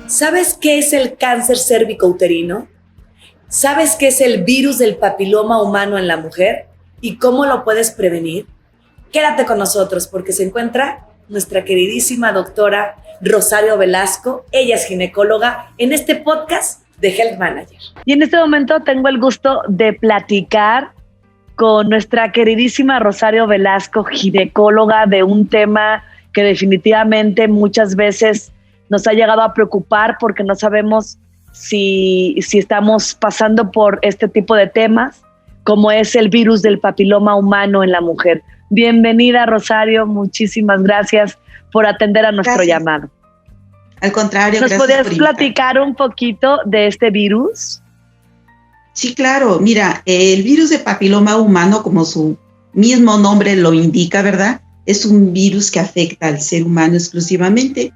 ¿Sabes qué es el cáncer cérvico-uterino? ¿Sabes qué es el virus del papiloma humano en la mujer? ¿Y cómo lo puedes prevenir? Quédate con nosotros porque se encuentra nuestra queridísima doctora Rosario Velasco. Ella es ginecóloga en este podcast de Health Manager. Y en este momento tengo el gusto de platicar con nuestra queridísima Rosario Velasco, ginecóloga, de un tema que definitivamente muchas veces nos ha llegado a preocupar porque no sabemos si estamos pasando por este tipo de temas, como es el virus del papiloma humano en la mujer. Bienvenida, Rosario, muchísimas gracias por atender a nuestro llamado. Al contrario, ¿nos podrías platicar un poquito de este virus? Sí, claro. Mira, el virus de papiloma humano, como su mismo nombre lo indica, ¿verdad? Es un virus que afecta al ser humano exclusivamente.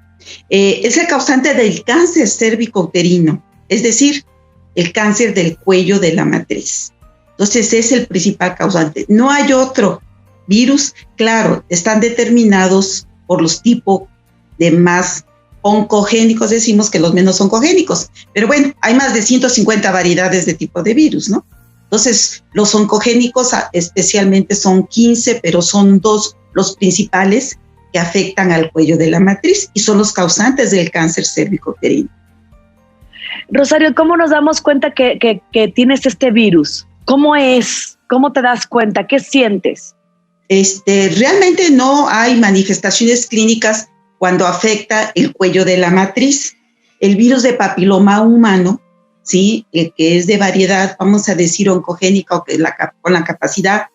Es el causante del cáncer cérvico-uterino, es decir, el cáncer del cuello de la matriz. Entonces, es el principal causante. No hay otro virus. Claro, están determinados por los tipos de más oncogénicos, decimos que los menos oncogénicos, pero bueno, hay más de 150 variedades de tipo de virus, ¿no? Entonces, los oncogénicos especialmente son 15, pero son dos los principales que afectan al cuello de la matriz y son los causantes del cáncer cérvico-uterino. Rosario, ¿cómo nos damos cuenta que tienes este virus? ¿Cómo es? ¿Cómo te das cuenta? ¿Qué sientes? Realmente no hay manifestaciones clínicas cuando afecta el cuello de la matriz. El virus de papiloma humano, ¿sí? El que es de variedad, vamos a decir, oncogénica o que con la capacidad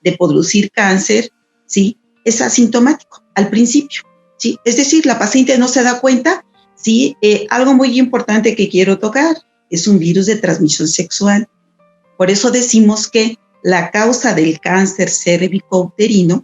de producir cáncer, ¿sí? Es asintomático al principio, ¿sí? Es decir, la paciente no se da cuenta, ¿sí? Algo muy importante que quiero tocar es un virus de transmisión sexual. Por eso decimos que la causa del cáncer cérvico-uterino,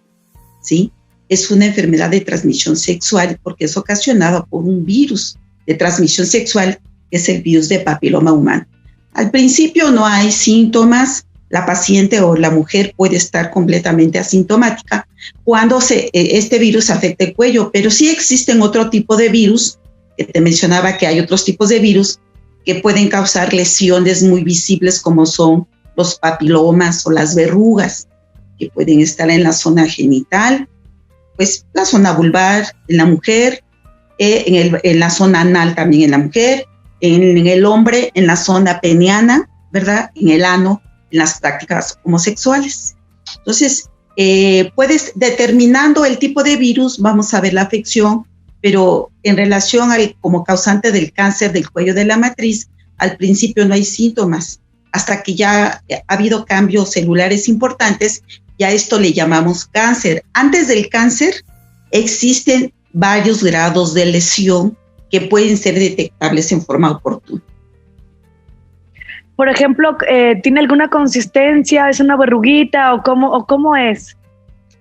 ¿sí? Es una enfermedad de transmisión sexual porque es ocasionada por un virus de transmisión sexual, que es el virus de papiloma humano. Al principio no hay síntomas, la paciente o la mujer puede estar completamente asintomática cuando este virus afecta el cuello, pero sí existen otro tipo de virus, que te mencionaba que hay otros tipos de virus que pueden causar lesiones muy visibles como son los papilomas o las verrugas, que pueden estar en la zona genital, pues la zona vulvar en la mujer, en la zona anal también en la mujer, en el hombre en la zona peniana, ¿verdad? En el ano, en las prácticas homosexuales. Entonces, determinando el tipo de virus, vamos a ver la afección, pero en relación como causante del cáncer del cuello de la matriz, al principio no hay síntomas, hasta que ya ha habido cambios celulares importantes, ya esto le llamamos cáncer. Antes del cáncer existen varios grados de lesión que pueden ser detectables en forma oportuna. Por ejemplo, ¿tiene alguna consistencia? ¿Es una verruguita o cómo es?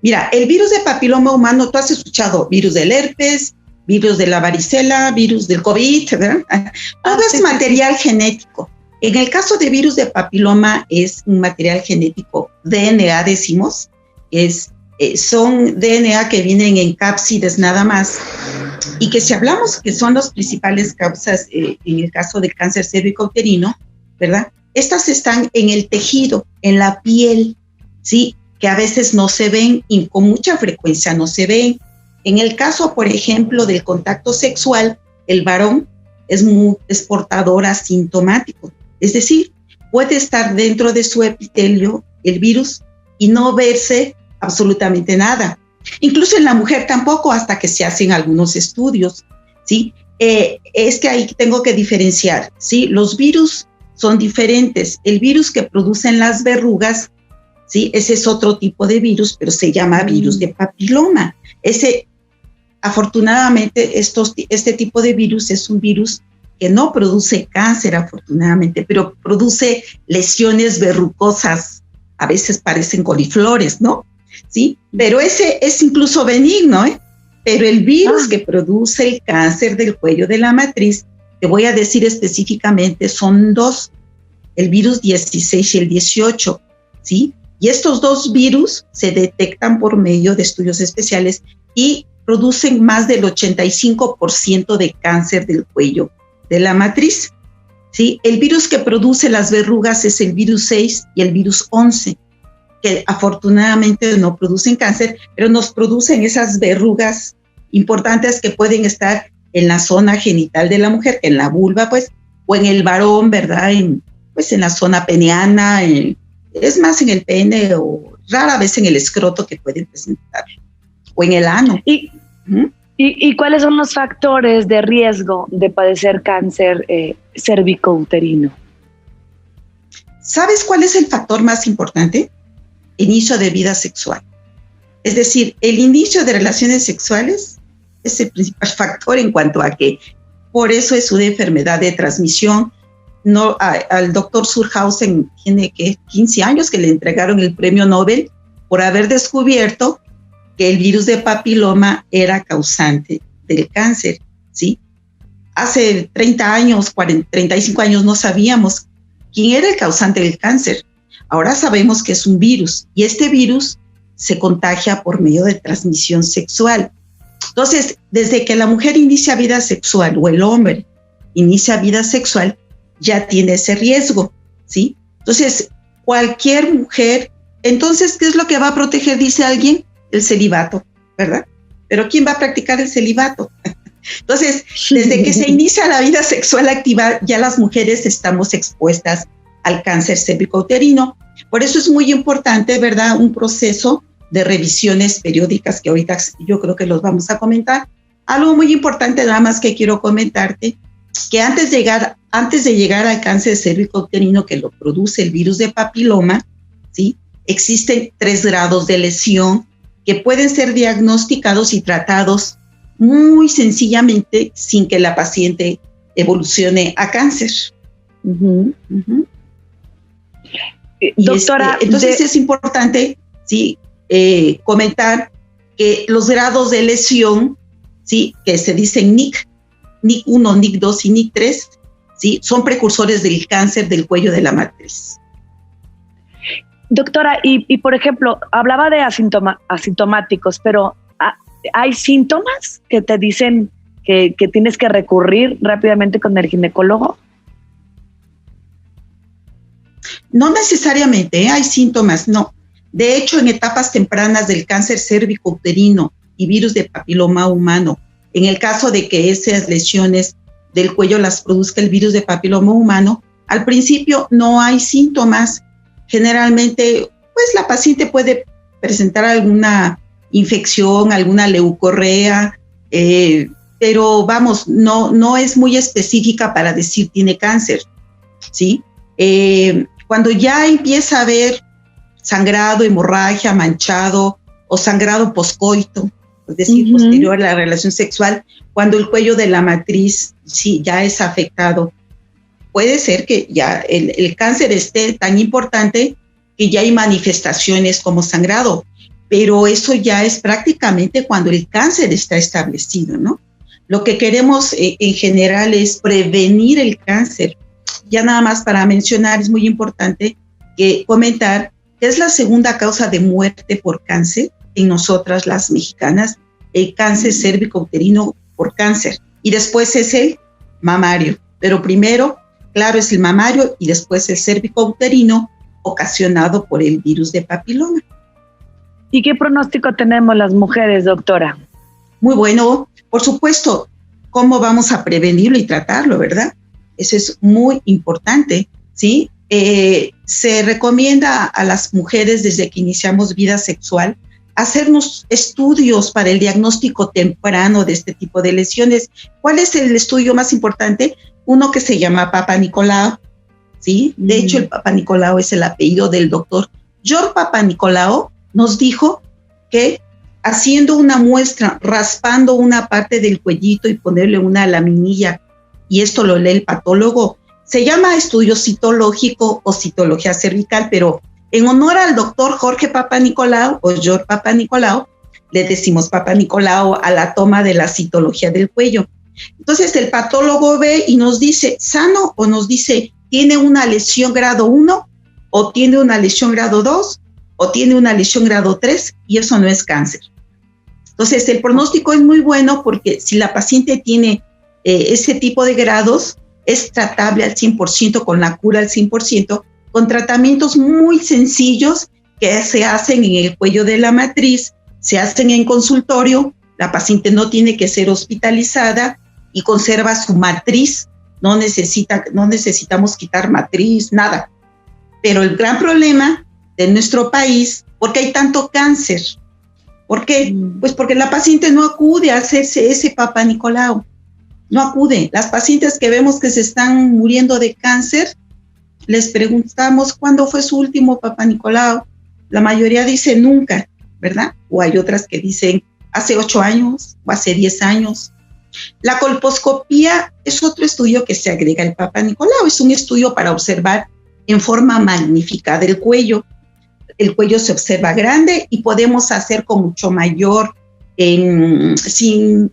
Mira, el virus de papiloma humano, tú has escuchado virus del herpes, virus de la varicela, virus del COVID, ¿verdad? Todo es material genético. En el caso de virus de papiloma es un material genético, DNA decimos, son DNA que vienen en cápsides nada más, y que si hablamos que son las principales causas en el caso del cáncer cérvico-uterino, ¿verdad? Estas están en el tejido, en la piel, ¿sí? Que a veces no se ven y con mucha frecuencia no se ven. En el caso, por ejemplo, del contacto sexual, el varón es portador asintomático. Es decir, puede estar dentro de su epitelio el virus y no verse absolutamente nada. Incluso en la mujer tampoco, hasta que se hacen algunos estudios, ¿sí? Es que ahí tengo que diferenciar, ¿sí? Los virus son diferentes. El virus que producen las verrugas, ¿sí? Ese es otro tipo de virus, pero se llama virus de papiloma. Afortunadamente, este tipo de virus es un virus que no produce cáncer, afortunadamente, pero produce lesiones verrucosas, a veces parecen coliflores, ¿no? ¿Sí? Pero ese es incluso benigno, ¿eh? Pero el virus que produce el cáncer del cuello de la matriz, te voy a decir específicamente, son dos, el virus 16 y el 18, ¿sí? Y estos dos virus se detectan por medio de estudios especiales y producen más del 85% de cáncer del cuello de la matriz, ¿sí? El virus que produce las verrugas es el virus 6 y el virus 11, que afortunadamente no producen cáncer, pero nos producen esas verrugas importantes que pueden estar en la zona genital de la mujer, en la vulva, pues, o en el varón, ¿verdad? Pues en la zona peneana, es más en el pene o rara vez en el escroto que pueden presentar, o en el ano. ¿Y cuáles son los factores de riesgo de padecer cáncer cervicouterino? ¿Sabes cuál es el factor más importante? Inicio de vida sexual. Es decir, el inicio de relaciones sexuales es el principal factor en cuanto a que por eso es una enfermedad de transmisión. No, al doctor Surhausen tiene que 15 años que le entregaron el premio Nobel por haber descubierto que el virus de papiloma era causante del cáncer, ¿sí? Hace 30 años, 35 años no sabíamos quién era el causante del cáncer. Ahora sabemos que es un virus y este virus se contagia por medio de transmisión sexual. Entonces, desde que la mujer inicia vida sexual o el hombre inicia vida sexual, ya tiene ese riesgo, ¿sí? Entonces, cualquier mujer, entonces, ¿qué es lo que va a proteger, dice alguien? El celibato, ¿verdad? Pero ¿quién va a practicar el celibato? Entonces, desde que se inicia la vida sexual activa, ya las mujeres estamos expuestas al cáncer cervicouterino. Por eso es muy importante, ¿verdad? Un proceso de revisiones periódicas que ahorita yo creo que los vamos a comentar. Algo muy importante nada más que quiero comentarte, que antes de llegar al cáncer cervicouterino que lo produce el virus de papiloma, ¿sí? Existen 3 grados de lesión que pueden ser diagnosticados y tratados muy sencillamente sin que la paciente evolucione a cáncer. Doctora, entonces es importante, ¿sí? Comentar que los grados de lesión, ¿sí? Que se dicen NIC 1, NIC 2 y NIC 3, ¿sí? Son precursores del cáncer del cuello de la matriz. Doctora, y por ejemplo, hablaba de asintomáticos, pero ¿hay síntomas que te dicen que tienes que recurrir rápidamente con el ginecólogo? No necesariamente, hay síntomas, no. De hecho, en etapas tempranas del cáncer cervicouterino y virus de papiloma humano, en el caso de que esas lesiones del cuello las produzca el virus de papiloma humano, al principio no hay síntomas. Generalmente, pues la paciente puede presentar alguna infección, alguna leucorrea, pero vamos, no es muy específica para decir tiene cáncer, ¿sí? Cuando ya empieza a haber sangrado, hemorragia, manchado o sangrado poscoito, es decir, posterior a la relación sexual, cuando el cuello de la matriz sí ya es afectado, puede ser que ya el cáncer esté tan importante que ya hay manifestaciones como sangrado, pero eso ya es prácticamente cuando el cáncer está establecido, ¿no? Lo que queremos en general es prevenir el cáncer. Ya nada más para mencionar, es muy importante comentar que es la segunda causa de muerte por cáncer en nosotras las mexicanas, el cáncer cervicouterino por cáncer, y después es el mamario, pero primero, claro, es el mamario y después el cervicouterino ocasionado por el virus de papiloma. ¿Y qué pronóstico tenemos las mujeres, doctora? Muy bueno, por supuesto, ¿cómo vamos a prevenirlo y tratarlo, verdad? Eso es muy importante, ¿sí? Se recomienda a las mujeres desde que iniciamos vida sexual hacernos estudios para el diagnóstico temprano de este tipo de lesiones. ¿Cuál es el estudio más importante? Uno que se llama Papa Nicolau, ¿sí? De hecho, el Papa Nicolau es el apellido del doctor George Papa Nicolau. Nos dijo que haciendo una muestra, raspando una parte del cuellito y ponerle una laminilla, y esto lo lee el patólogo, se llama estudio citológico o citología cervical, pero en honor al doctor Jorge Papa Nicolau o George Papa Nicolau, le decimos Papa Nicolau a la toma de la citología del cuello. Entonces el patólogo ve y nos dice sano, o nos dice tiene una lesión grado 1 o tiene una lesión grado 2 o tiene una lesión grado 3, y eso no es cáncer. Entonces el pronóstico es muy bueno porque si la paciente tiene ese tipo de grados, es tratable al 100%, con la cura al 100%, con tratamientos muy sencillos que se hacen en el cuello de la matriz, se hacen en consultorio, la paciente no tiene que ser hospitalizada y conserva su matriz, no necesitamos quitar matriz, nada. Pero el gran problema de nuestro país, ¿por qué hay tanto cáncer? ¿Por qué? Pues porque la paciente no acude a hacerse ese Papá Nicolau, no acude. Las pacientes que vemos que se están muriendo de cáncer, les preguntamos cuándo fue su último Papá Nicolau. La mayoría dice nunca, ¿verdad? O hay otras que dicen hace 8 años o hace 10 años. La colposcopía es otro estudio que se agrega al Papá Nicolau. Es un estudio para observar en forma magnificada el cuello. El cuello se observa grande y podemos hacer con mucho mayor,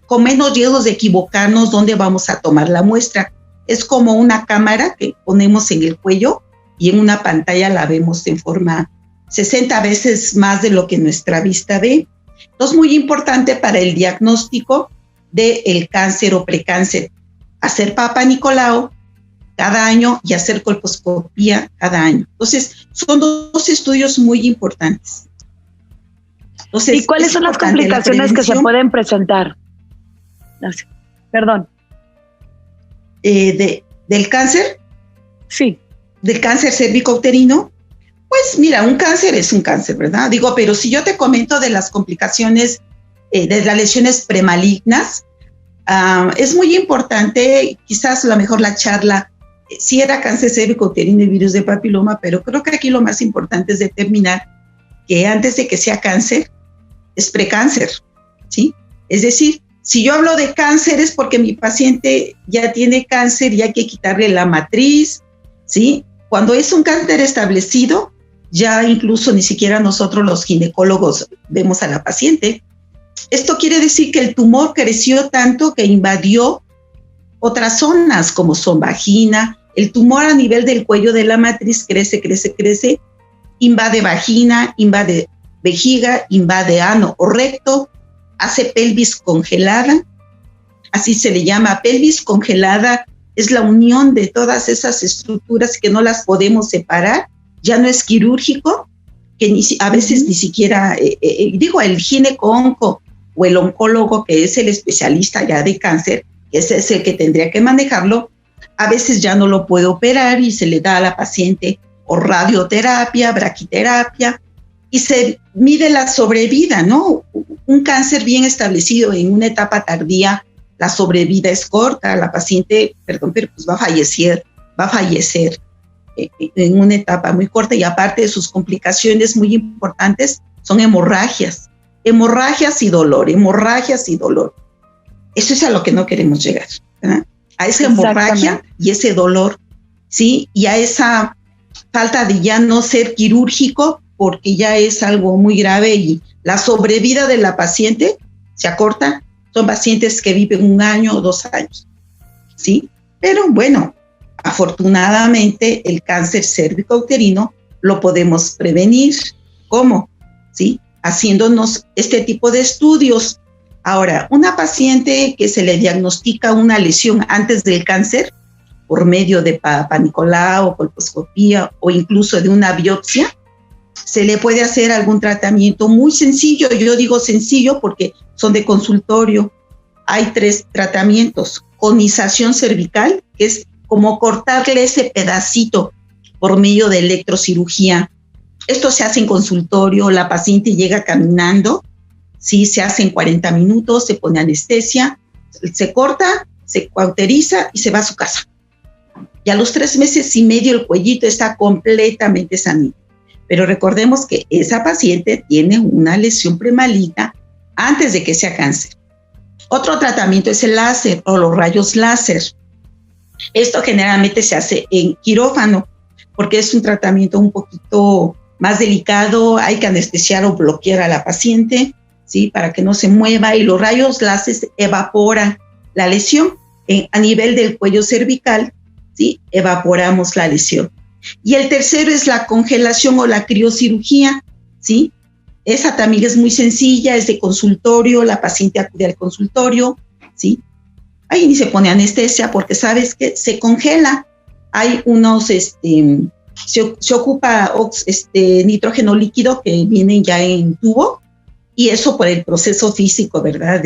con menos riesgos de equivocarnos dónde vamos a tomar la muestra. Es como una cámara que ponemos en el cuello y en una pantalla la vemos en forma 60 veces más de lo que nuestra vista ve. Entonces, muy importante para el diagnóstico del cáncer o precáncer, hacer Papá Nicolau cada año y hacer colposcopía cada año. Entonces, son 2 estudios muy importantes. Entonces, ¿y cuáles son las complicaciones que se pueden presentar? Perdón. ¿Del cáncer? Sí. ¿Del cáncer cérvico-uterino? Pues mira, un cáncer es un cáncer, ¿verdad? Digo, pero si yo te comento de las complicaciones, de las lesiones premalignas, es muy importante, quizás a lo mejor la charla, si era cáncer cérvico-uterino y virus de papiloma, pero creo que aquí lo más importante es determinar que antes de que sea cáncer, es precáncer, ¿sí? Es decir, si yo hablo de cáncer es porque mi paciente ya tiene cáncer y hay que quitarle la matriz, ¿sí? Cuando es un cáncer establecido, ya incluso ni siquiera nosotros los ginecólogos vemos a la paciente. Esto quiere decir que el tumor creció tanto que invadió otras zonas como son vagina. El tumor a nivel del cuello de la matriz crece, invade vagina, invade vejiga, invade ano o recto, hace pelvis congelada, así se le llama. Pelvis congelada es la unión de todas esas estructuras que no las podemos separar, ya no es quirúrgico, que a veces ni siquiera, el gineco-onco o el oncólogo, que es el especialista ya de cáncer, que ese es el que tendría que manejarlo, a veces ya no lo puede operar y se le da a la paciente o radioterapia, braquiterapia, y se mide la sobrevida, ¿no? Un cáncer bien establecido en una etapa tardía, la sobrevida es corta, la paciente, pero pues va a fallecer en una etapa muy corta, y aparte de sus complicaciones muy importantes, son hemorragias y dolor. Eso es a lo que no queremos llegar, ¿verdad? A esa hemorragia y ese dolor, ¿sí? Y a esa falta de ya no ser quirúrgico, porque ya es algo muy grave y la sobrevida de la paciente se acorta. Son pacientes que viven 1 año o 2 años, ¿sí? Pero bueno, afortunadamente el cáncer cérvico-uterino lo podemos prevenir. ¿Cómo? ¿Sí? Haciéndonos este tipo de estudios. Ahora, una paciente que se le diagnostica una lesión antes del cáncer, por medio de Papá Nicolau, colposcopía o incluso de una biopsia, se le puede hacer algún tratamiento muy sencillo. Yo digo sencillo porque son de consultorio. Hay 3 tratamientos. Conización cervical, que es como cortarle ese pedacito por medio de electrocirugía. Esto se hace en consultorio, la paciente llega caminando, ¿sí? Se hace en 40 minutos, se pone anestesia, se corta, se cauteriza y se va a su casa. Y a los 3 meses y medio el cuellito está completamente sanito. Pero recordemos que esa paciente tiene una lesión premaligna antes de que sea cáncer. Otro tratamiento es el láser o los rayos láser. Esto generalmente se hace en quirófano porque es un tratamiento un poquito más delicado. Hay que anestesiar o bloquear a la paciente, ¿sí? Para que no se mueva, y los rayos láser evaporan la lesión a nivel del cuello cervical, ¿sí? Evaporamos la lesión. Y el tercero es la congelación o la criocirugía, ¿sí? Esa también es muy sencilla, es de consultorio, la paciente acude al consultorio, ¿sí? ahí ni se pone anestesia porque sabes que se congela. Hay unos, se ocupa nitrógeno líquido que vienen ya en tubo, y eso por el proceso físico, ¿verdad?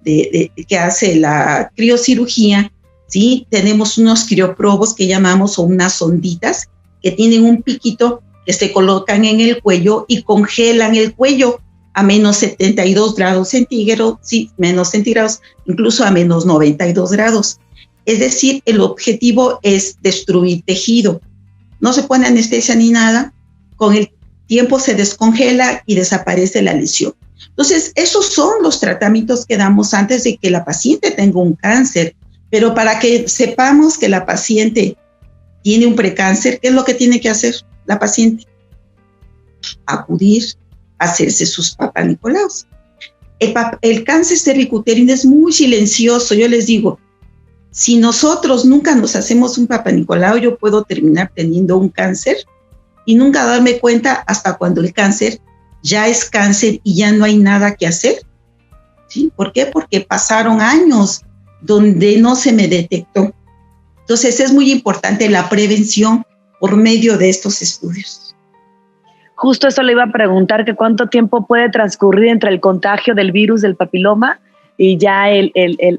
Que hace la criocirugía, ¿sí? Tenemos unos crioprobos que llamamos, o unas sonditas que tienen un piquito que se colocan en el cuello y congelan el cuello a menos 72 grados centígrados, sí, menos centígrados, incluso a menos 92 grados. Es decir, el objetivo es destruir tejido. No se pone anestesia ni nada, con el tiempo se descongela y desaparece la lesión. Entonces, esos son los tratamientos que damos antes de que la paciente tenga un cáncer. Pero para que sepamos que la paciente tiene un precáncer, ¿qué es lo que tiene que hacer la paciente? Acudir a hacerse sus papanicolau. El cáncer cervicuterino es muy silencioso. Yo les digo, si nosotros nunca nos hacemos un papanicolau, yo puedo terminar teniendo un cáncer y nunca darme cuenta hasta cuando el cáncer ya es cáncer y ya no hay nada que hacer. ¿Sí? ¿Por qué? Porque pasaron años donde no se me detectó. Entonces es muy importante la prevención por medio de estos estudios. Justo eso le iba a preguntar, que cuánto tiempo puede transcurrir entre el contagio del virus del papiloma y ya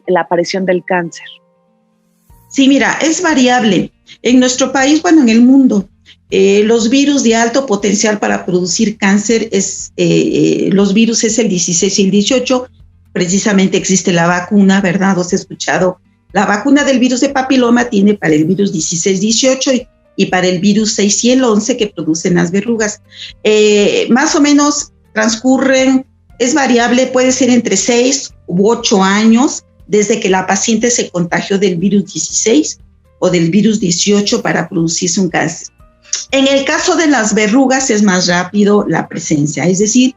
la aparición del cáncer. Sí, mira, es variable. En nuestro país, bueno, en el mundo, los virus de alto potencial para producir cáncer, los virus es el 16 y el 18. Precisamente existe la vacuna, ¿verdad? ¿Os he escuchado? La vacuna del virus de papiloma tiene para el virus 16-18 y para el virus 6 y el 11 que producen las verrugas. Más o menos transcurren, es variable, puede ser entre 6 u 8 años desde que la paciente se contagió del virus 16 o del virus 18 para producirse un cáncer. En el caso de las verrugas es más rápido la presencia, es decir,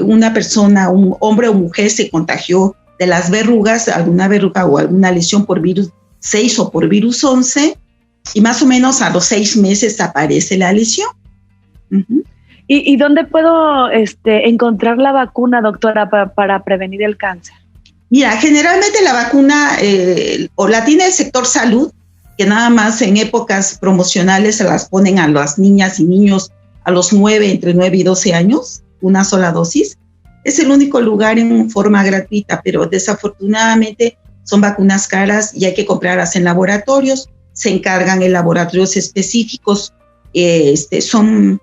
una persona, un hombre o mujer se contagió de las verrugas, alguna verruga o alguna lesión por virus 6 o por virus 11, y más o menos a los 6 meses aparece la lesión. Uh-huh. ¿Y dónde puedo encontrar la vacuna, doctora, para prevenir el cáncer? Mira, generalmente la vacuna o la tiene el sector salud, que nada más en épocas promocionales se las ponen a las niñas y niños a los entre 9 y 12 años, una sola dosis. Es el único lugar en forma gratuita, pero desafortunadamente son vacunas caras y hay que comprarlas en laboratorios. Se encargan en laboratorios específicos, son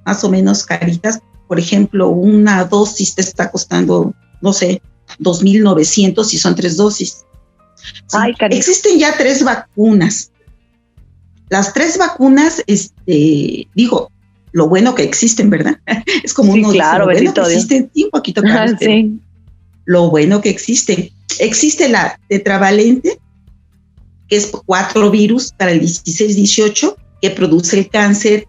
más o menos caritas. Por ejemplo, una dosis te está costando, no sé, 2,900 y son 3 dosis. Sí. Ay, existen ya 3 vacunas. Las 3 vacunas, digo, lo bueno que existen, ¿verdad? Es como sí, uno claro, dice, lo bueno que existen, sí, un poquito caro, sí. Lo bueno que existe. Existe la tetravalente, que es 4 virus para el 16-18, que produce el cáncer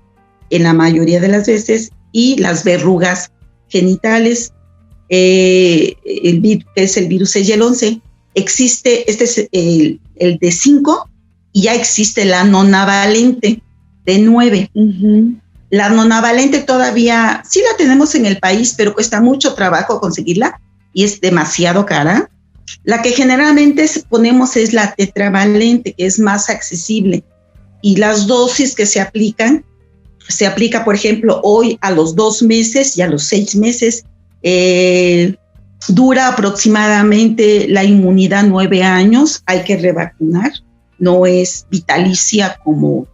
en la mayoría de las veces, y las verrugas genitales, que es el virus 6 y el 11. Existe, este es el de 5, y ya existe la nonavalente de 9. Uh-huh. La nonavalente todavía sí la tenemos en el país, pero cuesta mucho trabajo conseguirla y es demasiado cara. La que generalmente ponemos es la tetravalente, que es más accesible, y las dosis que se aplica, por ejemplo, hoy a los 2 meses y a los 6 meses. Dura aproximadamente la inmunidad 9 años, hay que revacunar, no es vitalicia como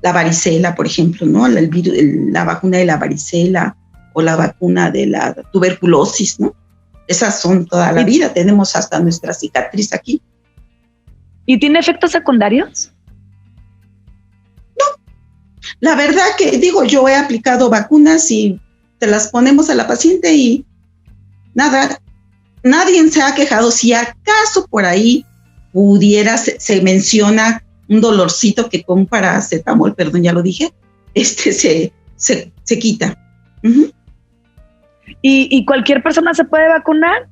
la varicela, por ejemplo, ¿no? La vacuna de la varicela o la vacuna de la tuberculosis, ¿no? Esas son toda la vida, tenemos hasta nuestra cicatriz aquí. ¿Y tiene efectos secundarios? No, la verdad que digo, yo he aplicado vacunas y te las ponemos a la paciente y nada, nadie se ha quejado. Si acaso por ahí pudiera, se menciona un dolorcito que con paracetamol, perdón, ya lo dije, se quita. Uh-huh. ¿Y cualquier persona se puede vacunar?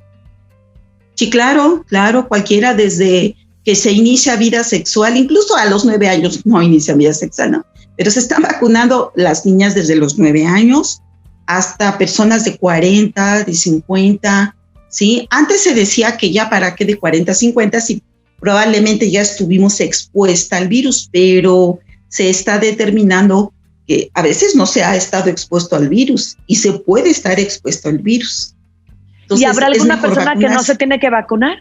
Sí, claro, cualquiera, desde que se inicia vida sexual, incluso a los 9 años no inicia vida sexual, ¿no? Pero se están vacunando las niñas desde los 9 años hasta personas de 40, de 50, ¿sí? Antes se decía que ya para qué de 40 a 50, sí, probablemente ya estuvimos expuesta al virus, pero se está determinando que a veces no se ha estado expuesto al virus y se puede estar expuesto al virus. Entonces, ¿y habrá alguna persona que no se tiene que vacunar?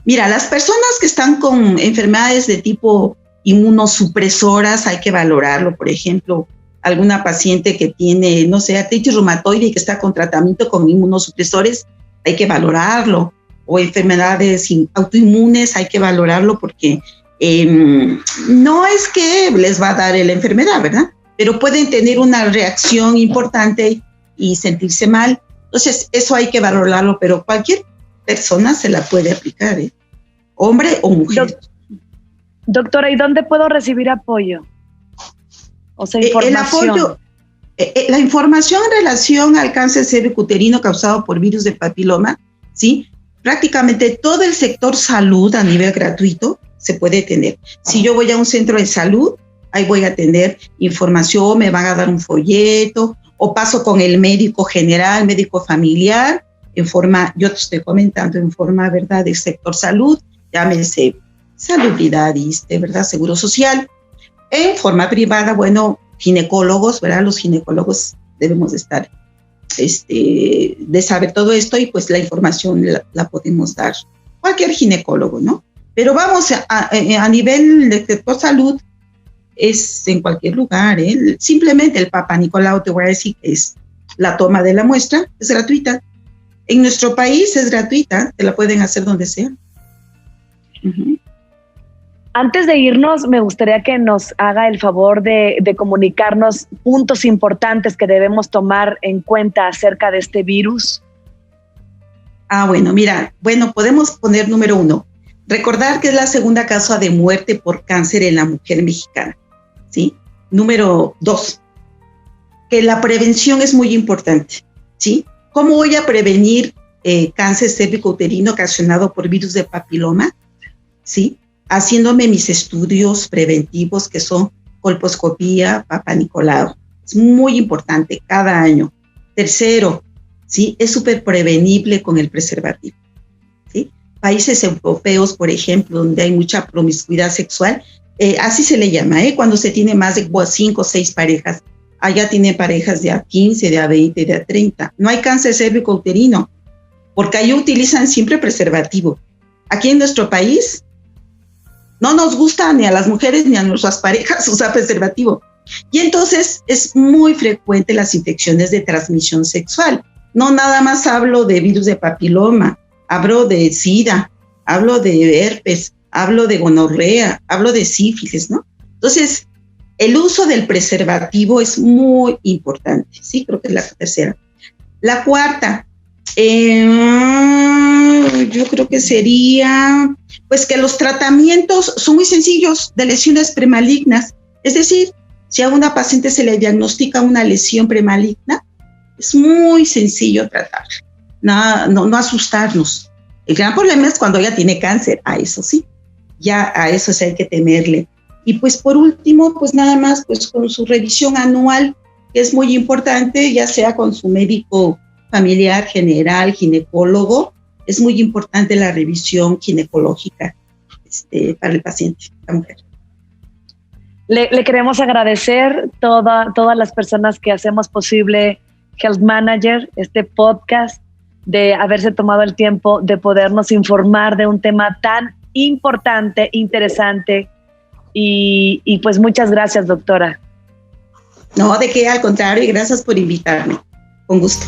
Mira, las personas que están con enfermedades de tipo inmunosupresoras hay que valorarlo. Por ejemplo, alguna paciente que tiene, no sé, artritis reumatoide y que está con tratamiento con inmunosupresores, hay que valorarlo. O enfermedades autoinmunes, hay que valorarlo porque no es que les va a dar la enfermedad, ¿verdad? Pero pueden tener una reacción importante y sentirse mal. Entonces, eso hay que valorarlo, pero cualquier persona se la puede aplicar, ¿eh? Hombre o mujer. Doctora, ¿y dónde puedo recibir apoyo? O sea, información. El apoyo, la información en relación al cáncer cervicuterino causado por virus de papiloma, ¿sí? Prácticamente todo el sector salud a nivel gratuito se puede tener. Si yo voy a un centro de salud, ahí voy a tener información, me van a dar un folleto, o paso con el médico general, médico familiar, en forma, yo te estoy comentando, en forma, ¿verdad?, del sector salud, llámese salubridad, ¿verdad?, seguro social. En forma privada, bueno, ginecólogos, ¿verdad?, los ginecólogos debemos de estar de saber todo esto y pues la información la podemos dar cualquier ginecólogo, ¿no? Pero vamos, a nivel de sector salud es en cualquier lugar, ¿eh? Simplemente el Papa Nicolau, te voy a decir que es la toma de la muestra, es gratuita. En nuestro país es gratuita, te la pueden hacer donde sea. Uh-huh. Antes de irnos, me gustaría que nos haga el favor de comunicarnos puntos importantes que debemos tomar en cuenta acerca de este virus. Bueno, mira, podemos poner número 1. Recordar que es la segunda causa de muerte por cáncer en la mujer mexicana, ¿sí? Número 2, que la prevención es muy importante, ¿sí? ¿Cómo voy a prevenir cáncer cérvico-uterino ocasionado por virus de papiloma? ¿Sí? Haciéndome mis estudios preventivos que son colposcopía, Papa Nicolau. Es muy importante cada año. Tercero, ¿sí? Es súper prevenible con el preservativo, ¿sí? Países europeos, por ejemplo, donde hay mucha promiscuidad sexual, así se le llama, cuando se tiene más de 5 o 6 parejas. Allá tiene parejas de a 15, de a 20, de a 30. No hay cáncer cérvico-uterino, porque allí utilizan siempre preservativo. Aquí en nuestro país no nos gusta ni a las mujeres ni a nuestras parejas usar preservativo. Y entonces es muy frecuente las infecciones de transmisión sexual. No nada más hablo de virus de papiloma, hablo de SIDA, hablo de herpes, hablo de gonorrea, hablo de sífilis, ¿no? Entonces, el uso del preservativo es muy importante, ¿sí? Creo que es la tercera. La cuarta, yo creo que sería, pues que los tratamientos son muy sencillos de lesiones premalignas. Es decir, si a una paciente se le diagnostica una lesión premaligna, es muy sencillo tratarla, no asustarnos. El gran problema es cuando ya tiene cáncer, a eso sí, ya a eso sí hay que temerle. Y pues por último, pues nada más, pues con su revisión anual, que es muy importante, ya sea con su médico familiar, general, ginecólogo, es muy importante la revisión ginecológica para el paciente, la mujer. Le queremos agradecer todas las personas que hacemos posible Health Manager, este podcast, de haberse tomado el tiempo de podernos informar de un tema tan importante, interesante, y pues muchas gracias, doctora. No, de qué, al contrario, y gracias por invitarme. Con gusto.